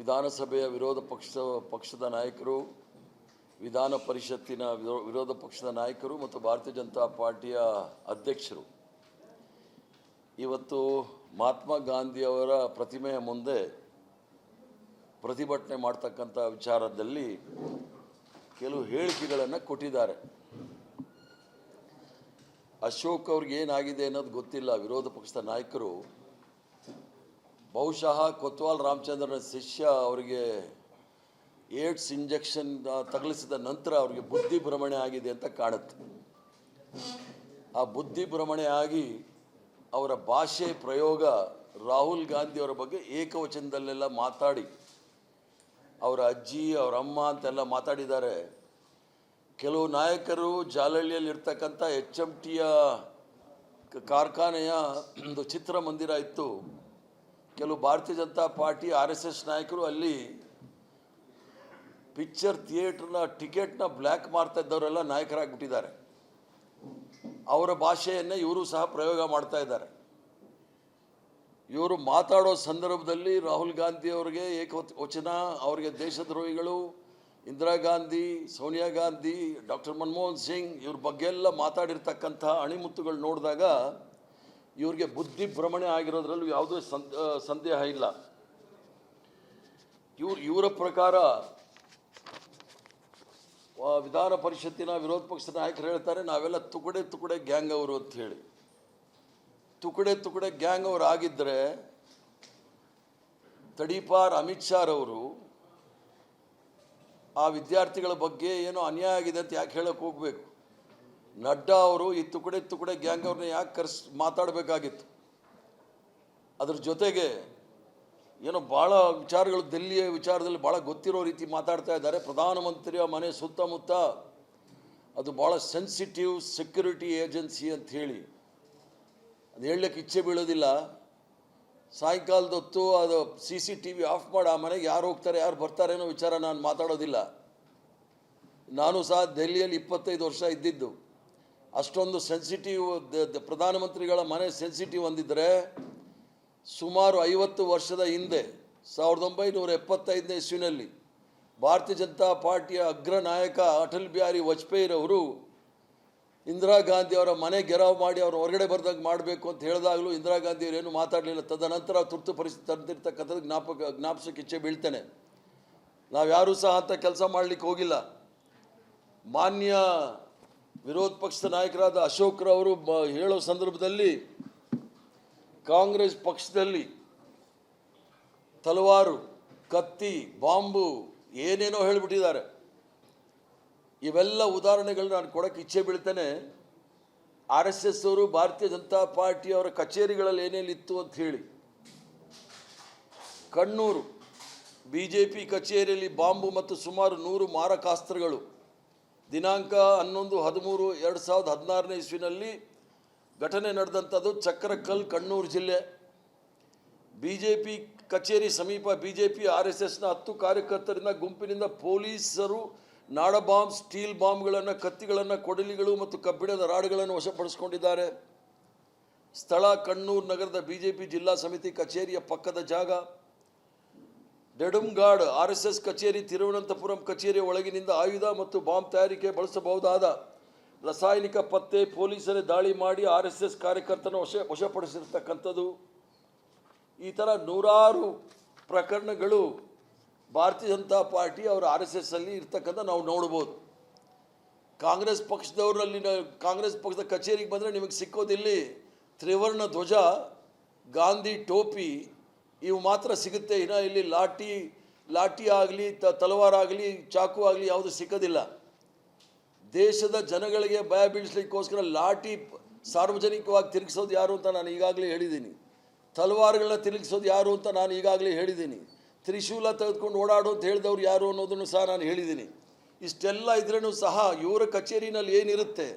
ವಿಧಾನಸಭೆಯ ಪಕ್ಷದ ನಾಯಕರು, ವಿಧಾನ ಪರಿಷತ್ತಿನ ವಿರೋಧ ಪಕ್ಷದ ನಾಯಕರು ಮತ್ತು ಭಾರತೀಯ ಜನತಾ ಪಾರ್ಟಿಯ ಅಧ್ಯಕ್ಷರು ಇವತ್ತು ಮಹಾತ್ಮ ಗಾಂಧಿಯವರ ಪ್ರತಿಮೆಯ ಮುಂದೆ ಪ್ರತಿಭಟನೆ ಮಾಡ್ತಕ್ಕಂಥ ವಿಚಾರದಲ್ಲಿ ಕೆಲವು ಹೇಳಿಕೆಗಳನ್ನು ಕೊಟ್ಟಿದ್ದಾರೆ. ಅಶೋಕ್ ಅವ್ರಿಗೆ ಏನಾಗಿದೆ ಅನ್ನೋದು ಗೊತ್ತಿಲ್ಲ. ವಿರೋಧ ಪಕ್ಷದ ನಾಯಕರು ಬಹುಶಃ ಕೊತ್ವಾಲ್ ರಾಮಚಂದ್ರನ ಶಿಷ್ಯ ಅವರಿಗೆ ಏಡ್ಸ್ ಇಂಜೆಕ್ಷನ್ ತಗಲಿಸಿದ ನಂತರ ಅವರಿಗೆ ಬುದ್ಧಿ ಭ್ರಮಣೆ ಆಗಿದೆ ಅಂತ ಕಾಣುತ್ತೆ. ಆ ಬುದ್ಧಿ ಭ್ರಮಣೆ ಆಗಿ ಅವರ ಭಾಷೆ ಪ್ರಯೋಗ ರಾಹುಲ್ ಗಾಂಧಿಯವರ ಬಗ್ಗೆ ಏಕವಚನದಲ್ಲೆಲ್ಲ ಮಾತಾಡಿ ಅವರ ಅಜ್ಜಿ ಅವರ ಅಮ್ಮ ಅಂತೆಲ್ಲ ಮಾತಾಡಿದ್ದಾರೆ. ಕೆಲವು ನಾಯಕರು ಜಾಲಹಳ್ಳಿಯಲ್ಲಿ ಇರ್ತಕ್ಕಂಥ HMTಯ ಕಾರ್ಖಾನೆಯ ಒಂದು ಚಿತ್ರಮಂದಿರ ಇತ್ತು. ಕೆಲವು ಭಾರತೀಯ ಜನತಾ ಪಾರ್ಟಿ RSS ನಾಯಕರು ಅಲ್ಲಿ ಪಿಕ್ಚರ್ ಥಿಯೇಟ್ರ್ನ ಟಿಕೆಟ್ನ ಬ್ಲ್ಯಾಕ್ ಮಾಡ್ತಾ ಇದ್ದವರೆಲ್ಲ ನಾಯಕರಾಗಿಬಿಟ್ಟಿದ್ದಾರೆ. ಅವರ ಭಾಷೆಯನ್ನೇ ಇವರು ಸಹ ಪ್ರಯೋಗ ಮಾಡ್ತಾ ಇದ್ದಾರೆ. ಇವರು ಮಾತಾಡೋ ಸಂದರ್ಭದಲ್ಲಿ ರಾಹುಲ್ ಗಾಂಧಿ ಅವರಿಗೆ ಏಕವಚನ, ಅವರಿಗೆ ದೇಶದ್ರೋಹಿಗಳು, ಇಂದಿರಾ ಗಾಂಧಿ, ಸೋನಿಯಾ ಗಾಂಧಿ, ಡಾಕ್ಟರ್ ಮನಮೋಹನ್ ಸಿಂಗ್ ಇವ್ರ ಬಗ್ಗೆ ಎಲ್ಲ ಮಾತಾಡಿರ್ತಕ್ಕಂಥ ಅಣಿಮುತ್ತುಗಳು ನೋಡಿದಾಗ ಇವ್ರಿಗೆ ಬುದ್ಧಿ ಭ್ರಮಣೆ ಆಗಿರೋದ್ರಲ್ಲೂ ಯಾವುದೇ ಸಂದೇಹ ಇಲ್ಲ. ಇವರ ಪ್ರಕಾರ ವಿಧಾನ ಪರಿಷತ್ತಿನ ವಿರೋಧ ಪಕ್ಷದ ನಾಯಕರು ಹೇಳ್ತಾರೆ, ನಾವೆಲ್ಲ ತುಕಡೆ ಗ್ಯಾಂಗ್ ಅವರು ಅಂತ ಹೇಳಿ. ತುಕಡೆ ಗ್ಯಾಂಗ್ ಅವರು ಆಗಿದ್ದರೆ ತಡೀಪಾರ್ ಅಮಿತ್ ಶಾ ಅವರು ಆ ವಿದ್ಯಾರ್ಥಿಗಳ ಬಗ್ಗೆ ಏನೋ ಅನ್ಯಾಯ ಆಗಿದೆ ಅಂತ ಯಾಕೆ ಹೇಳಕ್ಕೆ ಹೋಗಬೇಕು? ನಡ್ಡಾ ಅವರು ಈ ತುಕಡೆ ಗ್ಯಾಂಗ್ ಅವ್ರನ್ನ ಯಾಕೆ ಮಾತಾಡಬೇಕಾಗಿತ್ತು? ಅದ್ರ ಜೊತೆಗೆ ಏನೋ ಭಾಳ ವಿಚಾರಗಳು ದೆಹಲಿಯ ವಿಚಾರದಲ್ಲಿ ಭಾಳ ಗೊತ್ತಿರೋ ರೀತಿ ಮಾತಾಡ್ತಾ ಇದ್ದಾರೆ. ಪ್ರಧಾನಮಂತ್ರಿಯ ಮನೆ ಸುತ್ತಮುತ್ತ ಅದು ಭಾಳ ಸೆನ್ಸಿಟಿವ್ ಸೆಕ್ಯೂರಿಟಿ ಏಜೆನ್ಸಿ ಅಂತ ಹೇಳಿ ಅದು ಹೇಳಲಿಕ್ಕೆ ಇಚ್ಛೆ ಬೀಳೋದಿಲ್ಲ. ಸಾಯಂಕಾಲದ ಹೊತ್ತು ಅದು CCTV ಆಫ್ ಮಾಡಿ ಆ ಮನೆಗೆ ಯಾರು ಹೋಗ್ತಾರೆ ಯಾರು ಬರ್ತಾರೆ ಅನ್ನೋ ವಿಚಾರ ನಾನು ಮಾತಾಡೋದಿಲ್ಲ. ನಾನು ಸಹ ದೆಹಲಿಯಲ್ಲಿ 25 ವರ್ಷ ಇದ್ದಿದ್ದು. ಅಷ್ಟೊಂದು ಸೆನ್ಸಿಟಿವ್ ಪ್ರಧಾನಮಂತ್ರಿಗಳ ಮನೆ ಸೆನ್ಸಿಟಿವ್ ಅಂದಿದ್ದರೆ ಸುಮಾರು 50 ವರ್ಷದ ಹಿಂದೆ 1975ನೇ ಇಸ್ವಿನಲ್ಲಿ ಭಾರತೀಯ ಜನತಾ ಪಾರ್ಟಿಯ ಅಗ್ರ ನಾಯಕ ಅಟಲ್ ಬಿಹಾರಿ ವಾಜಪೇಯಿರವರು ಇಂದಿರಾ ಗಾಂಧಿ ಅವರ ಮನೆ ಗೆರಾವ್ ಮಾಡಿ ಅವರು ಹೊರಗಡೆ ಬರ್ದಂಗೆ ಮಾಡಬೇಕು ಅಂತ ಹೇಳಿದಾಗಲೂ ಇಂದಿರಾ ಗಾಂಧಿಯವರು ಏನು ಮಾತಾಡಲಿಲ್ಲ. ತದನಂತರ ತುರ್ತು ಪರಿಸ್ಥಿತಿ ತಂದಿರ್ತಕ್ಕಂಥದ್ದು ಜ್ಞಾಪಿಸೋಕ್ಕೆ ಇಚ್ಛೆ ಬೀಳ್ತೇನೆ. ನಾವು ಯಾರೂ ಸಹ ಅಂತ ಕೆಲಸ ಮಾಡಲಿಕ್ಕೆ ಹೋಗಿಲ್ಲ. ಮಾನ್ಯ ವಿರೋಧ ಪಕ್ಷದ ನಾಯಕರಾದ ಅಶೋಕ್ರವರು ಹೇಳೋ ಸಂದರ್ಭದಲ್ಲಿ ಕಾಂಗ್ರೆಸ್ ಪಕ್ಷದಲ್ಲಿ ತಲವಾರು, ಕತ್ತಿ, ಬಾಂಬು ಏನೇನೋ ಹೇಳಿಬಿಟ್ಟಿದ್ದಾರೆ. ಇವೆಲ್ಲ ಉದಾಹರಣೆಗಳು ನಾನು ಕೊಡೋಕ್ಕೆ ಇಚ್ಛೆ ಬೀಳ್ತೇನೆ. RSS ಅವರು ಭಾರತೀಯ ಜನತಾ ಪಾರ್ಟಿಯವರ ಕಚೇರಿಗಳಲ್ಲಿ ಏನೇನಿತ್ತು ಅಂತ ಹೇಳಿ ಕಣ್ಣೂರು BJP ಕಚೇರಿಯಲ್ಲಿ ಬಾಂಬು ಮತ್ತು ಸುಮಾರು 100 ಮಾರಕಾಸ್ತ್ರಗಳು ದಿನಾಂಕ 11/13/2016ನೇ ಇಸ್ವಿನಲ್ಲಿ ಘಟನೆ ನಡೆದಂಥದ್ದು ಚಕ್ರಕಲ್, ಕಣ್ಣೂರು ಜಿಲ್ಲೆ. BJP ಕಚೇರಿ ಸಮೀಪ BJP RSSನ 10 ಕಾರ್ಯಕರ್ತರಿಂದ ಗುಂಪಿನಿಂದ ಪೊಲೀಸರು ನಾಡ ಬಾಂಬ್, ಸ್ಟೀಲ್ ಬಾಂಬ್ಗಳನ್ನು, ಕತ್ತಿಗಳನ್ನು, ಕೊಡಲಿಗಳು ಮತ್ತು ಕಬ್ಬಿಣದ ರಾಡ್ಗಳನ್ನು ವಶಪಡಿಸಿಕೊಂಡಿದ್ದಾರೆ. ಸ್ಥಳ ಕಣ್ಣೂರು ನಗರದ BJP ಜಿಲ್ಲಾ ಸಮಿತಿ ಕಚೇರಿಯ ಪಕ್ಕದ ಜಾಗ. ಡೆಡುಮ್ಗಾಡ್ RSS ಕಚೇರಿ, ತಿರುವನಂತಪುರಂ ಕಚೇರಿಯ ಒಳಗಿನಿಂದ ಆಯುಧ ಮತ್ತು ಬಾಂಬ್ ತಯಾರಿಕೆ ಬಳಸಬಹುದಾದ ರಾಸಾಯನಿಕ ಪತ್ತೆ, ಪೊಲೀಸರೇ ದಾಳಿ ಮಾಡಿ RSS ಕಾರ್ಯಕರ್ತನ ವಶಪಡಿಸಿರ್ತಕ್ಕಂಥದ್ದು. ಈ ಥರ ನೂರಾರು ಪ್ರಕರಣಗಳು ಭಾರತೀಯ ಜನತಾ ಪಾರ್ಟಿ ಅವರ RSS ಅಲ್ಲಿ ಇರ್ತಕ್ಕಂಥ ನಾವು ನೋಡ್ಬೋದು. ಕಾಂಗ್ರೆಸ್ ಪಕ್ಷದವರಲ್ಲಿ ಕಾಂಗ್ರೆಸ್ ಪಕ್ಷದ ಕಚೇರಿಗೆ ಬಂದರೆ ನಿಮಗೆ ಸಿಕ್ಕೋದಿಲ್ಲಿ ತ್ರಿವರ್ಣ ಧ್ವಜ, ಗಾಂಧಿ ಟೋಪಿ ಇವು ಮಾತ್ರ ಸಿಗುತ್ತೆ. ಇನ್ನು ಇಲ್ಲಿ ಲಾಠಿ ಆಗಲಿ, ತಲವಾರಾಗಲಿ, ಚಾಕು ಆಗಲಿ ಯಾವುದು ಸಿಕ್ಕೋದಿಲ್ಲ. ದೇಶದ ಜನಗಳಿಗೆ ಭಯ ಬೀಳಿಸ್ಲಿಕ್ಕೋಸ್ಕರ ಲಾಠಿ ಸಾರ್ವಜನಿಕವಾಗಿ ತಿರುಗಿಸೋದು ಯಾರು ಅಂತ ನಾನು ಈಗಾಗಲೇ ಹೇಳಿದ್ದೀನಿ. ತಲವಾರುಗಳನ್ನ ತಿರುಗಿಸೋದು ಯಾರು ಅಂತ ನಾನು ಈಗಾಗಲೇ ಹೇಳಿದ್ದೀನಿ. ತ್ರಿಶೂಲ ತೆಗೆದುಕೊಂಡು ಓಡಾಡು ಅಂತ ಹೇಳಿದವ್ರು ಯಾರು ಅನ್ನೋದನ್ನು ಸಹ ನಾನು ಹೇಳಿದ್ದೀನಿ. ಇಷ್ಟೆಲ್ಲ ಇದ್ರೂ ಸಹ ಇವರ ಕಚೇರಿನಲ್ಲಿ ಏನಿರುತ್ತೆ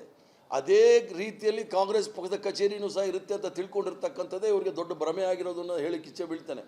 ಅದೇ ರೀತಿಯಲ್ಲಿ ಕಾಂಗ್ರೆಸ್ ಪಕ್ಷದ ಕಚೇರಿನೂ ಸಹ ಇರುತ್ತೆ ಅಂತ ತಿಳ್ಕೊಂಡಿರ್ತಕ್ಕಂಥದ್ದೇ ಇವರಿಗೆ ದೊಡ್ಡ ಭ್ರಮೆ ಆಗಿರೋದನ್ನು ಹೇಳಿಕ್ಕೆ ಇಚ್ಛೆ ಬೀಳ್ತೇನೆ.